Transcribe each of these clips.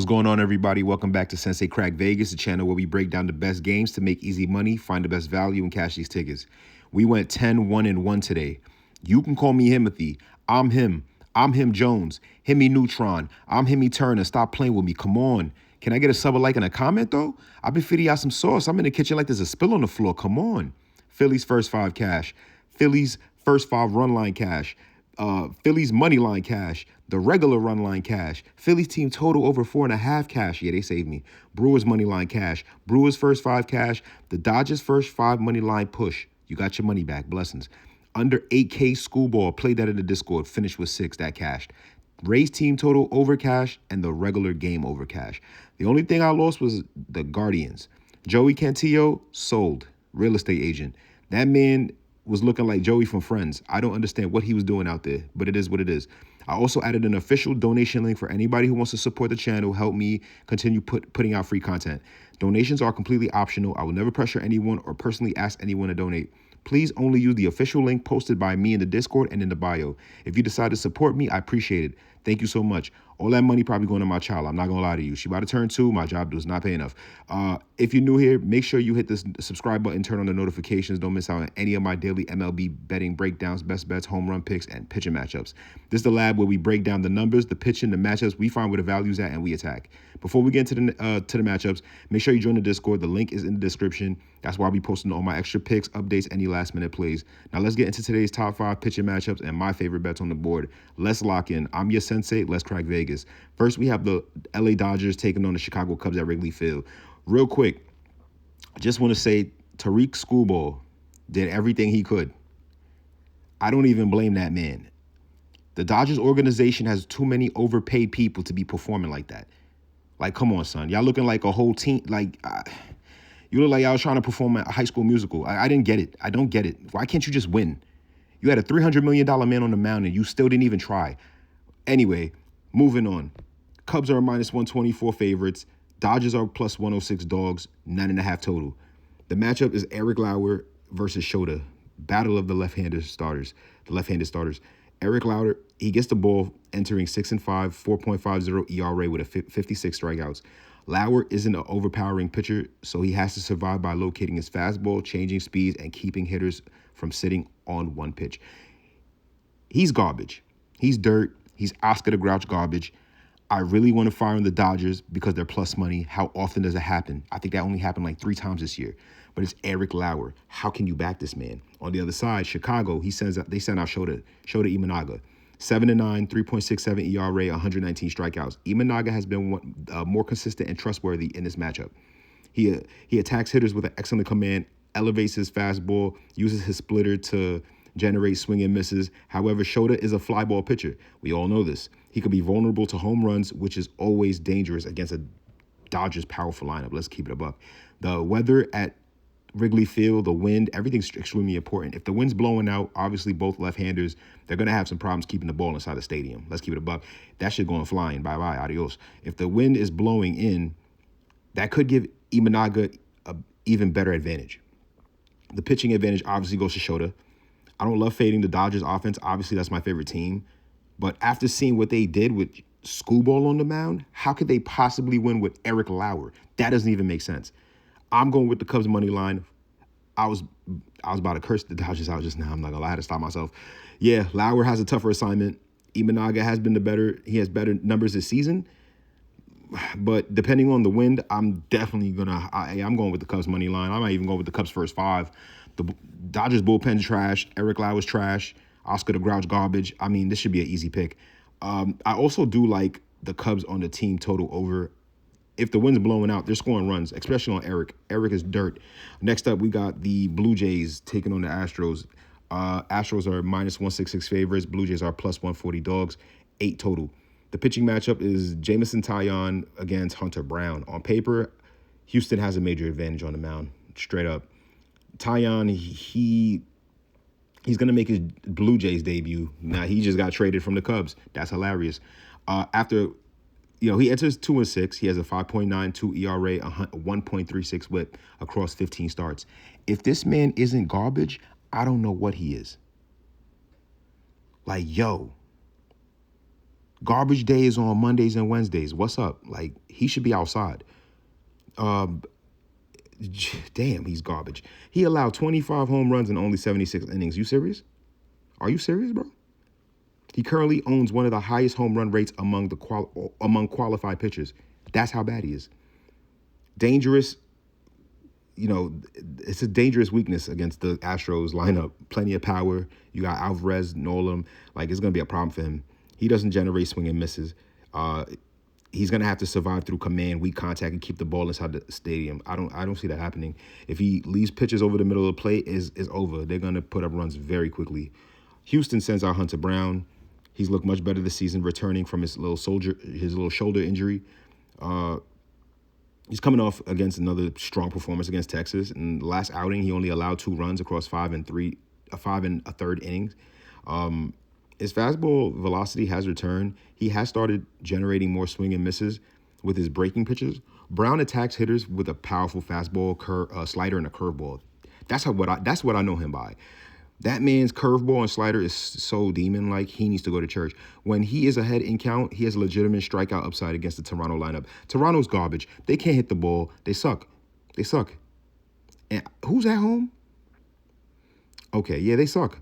What's going on, everybody? Welcome back to Sensei CRACC Vegas, the channel where we break down the best games to make easy money, find the best value, and cash these tickets. We went 10-1-1 today. You can call me Himothy. I'm him. I'm him Jones. Himmy Neutron. I'm Himmy Turner. Stop playing with me. Come on. Can I get a sub, a like, and a comment, though? I've been feeding y'all some sauce. I'm in the kitchen like there's a spill on the floor. Come on. Phillies first five cash. Phillies first five run line cash. Phillies money line cash. The regular run line cash. Phillies team total over 4.5 cash. Yeah, they saved me. Brewers money line cash. Brewers first five cash. The Dodgers first five money line push. You got your money back. Blessings. Under 8K schoolball. Played that in the Discord. Finished with 6. That cashed. Rays team total over cash and the regular game over cash. The only thing I lost was the Guardians. Joey Cantillo sold. Real estate agent. That man was looking like Joey from Friends. I don't understand what he was doing out there, but it is what it is. I also added an official donation link for anybody who wants to support the channel, help me continue putting out free content. Donations are completely optional. I will never pressure anyone or personally ask anyone to donate. Please only use the official link posted by me in the Discord and in the bio. If you decide to support me, I appreciate it. Thank you so much. All that money probably going to my child. I'm not going to lie to you. She about to turn 2. My job does not pay enough. If you're new here, make sure you hit this subscribe button, turn on the notifications. Don't miss out on any of my daily MLB betting breakdowns, best bets, home run picks, and pitching matchups. This is the lab where we break down the numbers, the pitching, the matchups. We find where the value's at, and we attack. Before we get into the matchups, make sure you join the Discord. The link is in the description. That's why I'll be posting all my extra picks, updates, any last-minute plays. Now let's get into today's top 5 pitching matchups and my favorite bets on the board. Let's lock in. I'm your Sensei. Let's crack Vegas. First, we have the LA Dodgers taking on the Chicago Cubs at Wrigley Field. Real quick, I just want to say Tariq Schoolball did everything he could. I don't even blame that man. The Dodgers organization has too many overpaid people to be performing like that. Like, come on, son. Y'all looking like a whole team. You look like y'all was trying to perform a High School Musical. I didn't get it. I don't get it. Why can't you just win? You had a $300 million man on the mound and you still didn't even try. Anyway, moving on. Cubs are minus 124 favorites. Dodgers are plus 106 dogs, 9.5 total. The matchup is Eric Lauer versus Shota. Battle of the left-handed starters. Eric Lauer, he gets the ball entering 6-5, 4.50 ERA with a 56 strikeouts. Lauer isn't an overpowering pitcher, so he has to survive by locating his fastball, changing speeds, and keeping hitters from sitting on one pitch. He's garbage. He's dirt. He's Oscar the Grouch garbage. I really want to fire on the Dodgers because they're plus money. How often does it happen? I think that only happened like 3 times this year. But it's Eric Lauer. How can you back this man? On the other side, Chicago, they send out Shota Imanaga. 7-9, 3.67 ERA, 119 strikeouts. Imanaga has been more consistent and trustworthy in this matchup. He attacks hitters with an excellent command, elevates his fastball, uses his splitter to generate swing and misses. However, Shota is a fly ball pitcher. We all know this. He could be vulnerable to home runs, which is always dangerous against a Dodgers powerful lineup. Let's keep it a buck. The weather at Wrigley Field, the wind, everything's extremely important. If the wind's blowing out, obviously both left-handers, they're going to have some problems keeping the ball inside the stadium. Let's keep it a buck. That shit going flying. Bye-bye. Adios. If the wind is blowing in, that could give Imanaga an even better advantage. The pitching advantage obviously goes to Shota. I don't love fading the Dodgers offense. Obviously, that's my favorite team. But after seeing what they did with Schoolball on the mound, how could they possibly win with Eric Lauer? That doesn't even make sense. I'm going with the Cubs money line. I was about to curse the Dodgers out just now. I'm not going to lie. I had to stop myself. Yeah, Lauer has a tougher assignment. Imanaga has been he has better numbers this season. But depending on the wind, I'm definitely I'm going with the Cubs money line. I might even go with the Cubs first 5. The Dodgers bullpen's trash. Eric Lauer's trash. Oscar the Grouch garbage. I mean, this should be an easy pick. I also do like the Cubs on the team total over. If the wind's blowing out, they're scoring runs, especially on Eric. Eric is dirt. Next up, we got the Blue Jays taking on the Astros. Astros are minus 166 favorites. Blue Jays are plus 140 dogs, 8 total. The pitching matchup is Jameson Taillon against Hunter Brown. On paper, Houston has a major advantage on the mound, straight up. Taillon, he's going to make his Blue Jays debut. Now, he just got traded from the Cubs. That's hilarious. He enters 2-6. He has a 5.92 ERA, a 1.36 whip across 15 starts. If this man isn't garbage, I don't know what he is. Like, yo, Garbage day is on Mondays and Wednesdays. What's up? Like, he should be outside. Um, Damn, he's garbage. He allowed 25 home runs in only 76 innings. You serious? Are you serious, bro? He currently owns one of the highest home run rates among qualified pitchers. That's how bad he is. Dangerous. It's a dangerous weakness against the Astros lineup. Plenty of power. You got Alvarez, Nolan. Like, it's going to be a problem for him. He doesn't generate swing and misses. He's going to have to survive through command, weak contact, and keep the ball inside the stadium. I don't see that happening. If he leaves pitches over the middle of the plate, is over. They're going to put up runs very quickly. Houston sends out Hunter Brown. He's looked much better this season, returning from his little shoulder injury. He's coming off against another strong performance against Texas. In the last outing, he only allowed 2 runs across 5 and a third innings. His fastball velocity has returned. He has started generating more swing and misses with his breaking pitches. Brown attacks hitters with a powerful fastball, slider, and a curveball. That's what I know him by. That man's curveball and slider is so demon-like, he needs to go to church. When he is ahead in count, he has a legitimate strikeout upside against the Toronto lineup. Toronto's garbage. They can't hit the ball. They suck. And who's at home? Okay, yeah, they suck.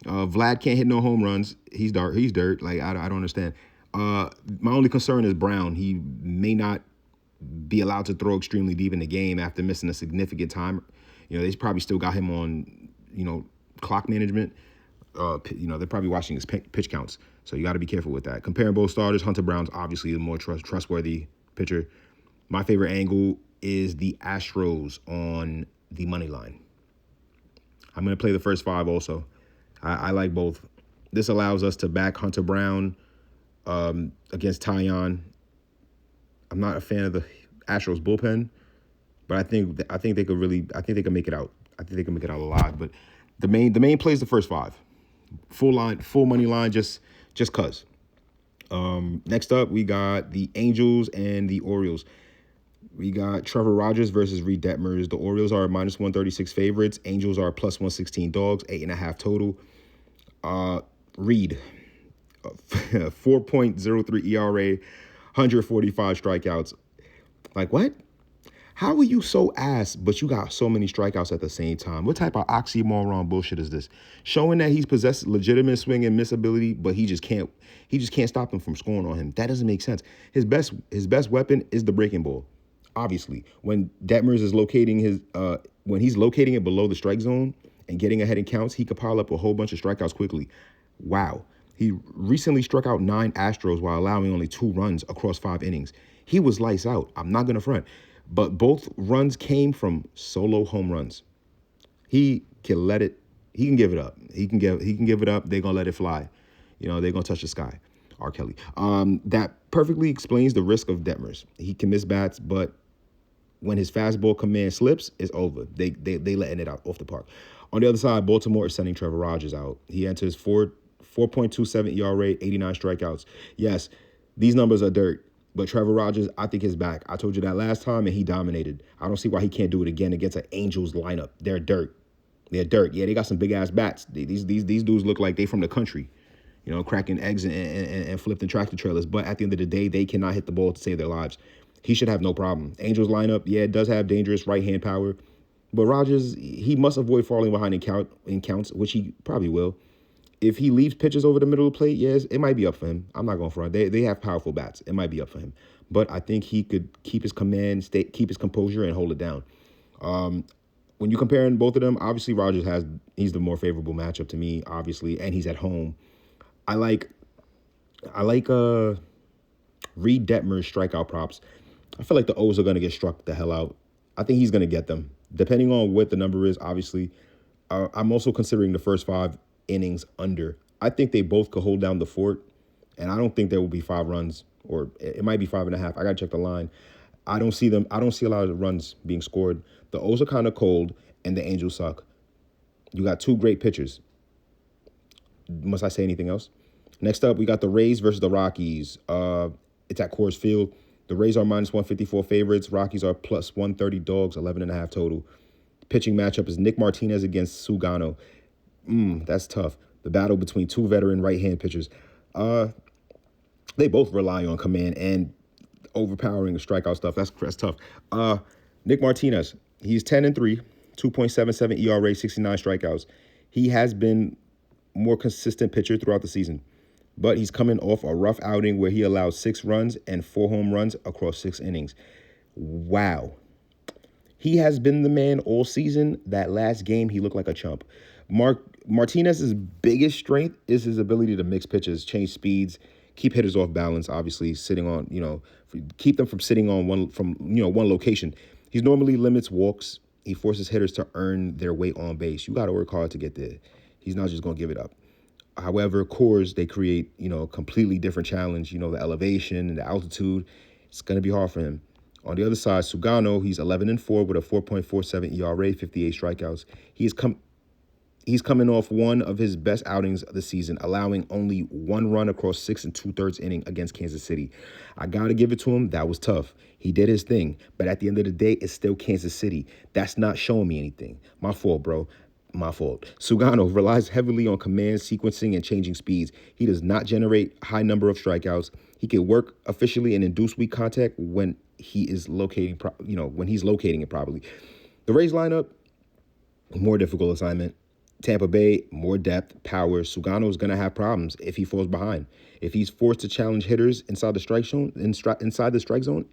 Vlad can't hit no home runs. He's dirt. Like, I don't understand. My only concern is Brown. He may not be allowed to throw extremely deep in the game after missing a significant time. They probably still got him on, clock management. They're probably watching his pitch counts. So you got to be careful with that. Comparing both starters, Hunter Brown's obviously the more trustworthy pitcher. My favorite angle is the Astros on the money line. I'm going to play the first 5 also. I like both. This allows us to back Hunter Brown against Tyon. I'm not a fan of the Astros bullpen, but I think they could make it out. I think they can make it out alive. But the main play is the first 5. Full money line, just cuz. Next up, we got the Angels and the Orioles. We got Trevor Rogers versus Reed Detmers. The Orioles are minus 136 favorites. Angels are plus 116 dogs, 8.5 total. Reed, 4.03 ERA, 145 strikeouts. Like, what? How are you so ass, but you got so many strikeouts at the same time? What type of oxymoron bullshit is this? Showing that he's possessed legitimate swing and miss ability, but he just can't stop them from scoring on him. That doesn't make sense. His best weapon is the breaking ball. Obviously, when Detmers is locating when he's locating it below the strike zone and getting ahead in counts, he could pile up a whole bunch of strikeouts quickly. Wow. He recently struck out 9 Astros while allowing only 2 runs across 5 innings. He was lights out. I'm not going to front. But both runs came from solo home runs. He can give it up. He can give it up. They're going to let it fly. They're going to touch the sky. R. Kelly. That perfectly explains the risk of Detmers. He can miss bats, but when his fastball command slips, it's over. They letting it out off the park. On the other side, Baltimore is sending Trevor Rogers out. He enters 4.27 ERA, 89 strikeouts. Yes, these numbers are dirt, but Trevor Rogers, I think, is back. I told you that last time, and he dominated. I don't see why he can't do it again against an Angels lineup. They're dirt. Yeah, they got some big-ass bats. These dudes look like they from the country, cracking eggs and flipping tractor trailers. But at the end of the day, they cannot hit the ball to save their lives. He should have no problem. Angels lineup, yeah, it does have dangerous right-hand power. But Rogers, he must avoid falling behind in counts, which he probably will. If he leaves pitches over the middle of the plate, yes, it might be up for him. I'm not going front. They have powerful bats. It might be up for him. But I think he could keep his command, keep his composure, and hold it down. When you comparing both of them, obviously he's the more favorable matchup to me, obviously, and he's at home. I like Reed Detmer's strikeout props. I feel like the O's are going to get struck the hell out. I think he's going to get them. Depending on what the number is, obviously. I'm also considering the first 5 innings under. I think they both could hold down the fort, and I don't think there will be 5 runs, or it might be 5.5. I got to check the line. I don't see a lot of runs being scored. The O's are kind of cold, and the Angels suck. You got 2 great pitchers. Must I say anything else? Next up, we got the Rays versus the Rockies. It's at Coors Field. The Rays are minus 154 favorites. Rockies are plus 130 dogs, 11.5 total. Pitching matchup is Nick Martinez against Sugano. That's tough. The battle between 2 veteran right-hand pitchers. They both rely on command and overpowering strikeout stuff. That's tough. Nick Martinez, he's 10-3, 2.77 ERA, 69 strikeouts. He has been more consistent pitcher throughout the season, but he's coming off a rough outing where he allowed 6 runs and 4 home runs across 6 innings. Wow. He has been the man all season. That last game, he looked like a chump. Martinez's biggest strength is his ability to mix pitches, change speeds, keep hitters off balance, obviously, sitting on, keep them from sitting on one location. He normally limits walks. He forces hitters to earn their weight on base. You got to work hard to get there. He's not just going to give it up. However, cores, they create, a completely different challenge. The elevation and the altitude. It's going to be hard for him. On the other side, Sugano, he's 11-4 with a 4.47 ERA, 58 strikeouts. He's coming off one of his best outings of the season, allowing only 1 run across 6 2/3 inning against Kansas City. I got to give it to him. That was tough. He did his thing. But at the end of the day, it's still Kansas City. That's not showing me anything. My fault, bro. My fault. Sugano relies heavily on command, sequencing, and changing speeds. He does not generate high number of strikeouts. He can work efficiently and induce weak contact when he is locating, when he's locating it properly. The Rays lineup, more difficult assignment. Tampa Bay, more depth, power. Sugano is going to have problems if he falls behind. If he's forced to challenge hitters inside the strike zone,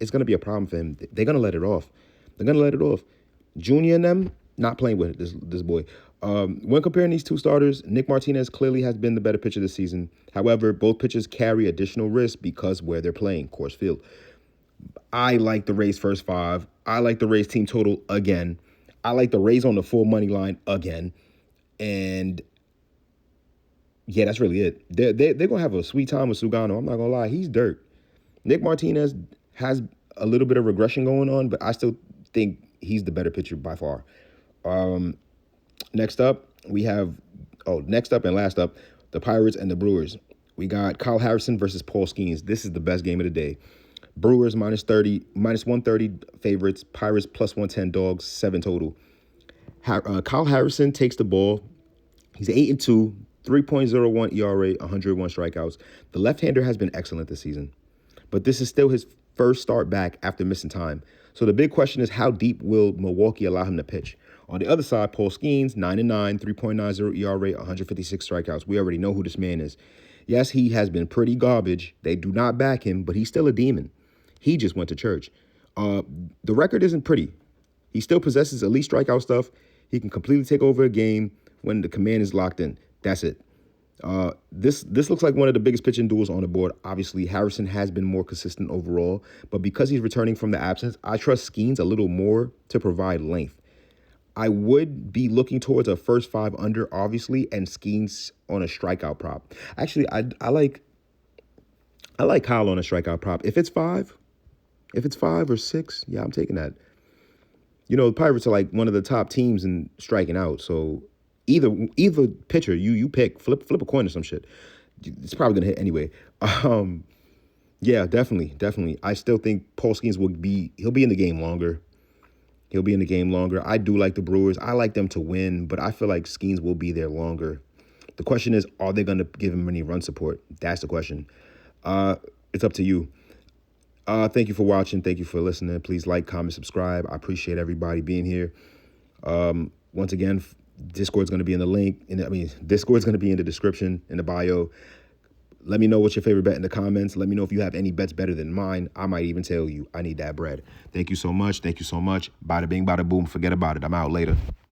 it's going to be a problem for him. They're going to let it off. Junior and them, not playing with this boy. When comparing these two starters, Nick Martinez clearly has been the better pitcher this season. However, both pitchers carry additional risk because where they're playing, Coors Field. I like the Rays first 5. I like the Rays team total again. I like the Rays on the full money line again. And yeah, that's really it. They're going to have a sweet time with Sugano. I'm not going to lie. He's dirt. Nick Martinez has a little bit of regression going on, but I still think he's the better pitcher by far. Next up and last up, the Pirates and the Brewers. We got Kyle Harrison versus Paul Skenes. This is the best game of the day. Brewers minus 130 favorites. Pirates plus 110 dogs, 7 total. Kyle Harrison takes the ball. He's 8-2, 3.01 ERA, 101 strikeouts. The left-hander has been excellent this season, but this is still his first start back after missing time. So the big question is, how deep will Milwaukee allow him to pitch? On the other side, Paul Skenes, 9-9, 3.90 ERA, 156 strikeouts. We already know who this man is. Yes, he has been pretty garbage. They do not back him, but he's still a demon. He just went to church. The record isn't pretty. He still possesses elite strikeout stuff. He can completely take over a game when the command is locked in. That's it. This looks like one of the biggest pitching duels on the board. Obviously, Harrison has been more consistent overall, but because he's returning from the absence, I trust Skenes a little more to provide length. I would be looking towards a first 5 under, obviously, and Skenes on a strikeout prop. Actually, I like Kyle on a strikeout prop. If it's 5 or 6, yeah, I'm taking that. The Pirates are like one of the top teams in striking out, so either pitcher you pick, flip a coin or some shit. It's probably gonna hit anyway. Yeah, definitely. I still think Paul Skenes he'll be in the game longer. I do like the Brewers. I like them to win, but I feel like Skenes will be there longer. The question is, are they gonna give him any run support? That's the question. It's up to you. Thank you for watching. Thank you for listening. Please like, comment, subscribe. I appreciate everybody being here. Once again, Discord's going to be in the link. Discord's going to be in the description, in the bio. Let me know what's your favorite bet in the comments. Let me know if you have any bets better than mine. I might even tell you I need that bread. Thank you so much. Bada bing, bada boom. Forget about it. I'm out later.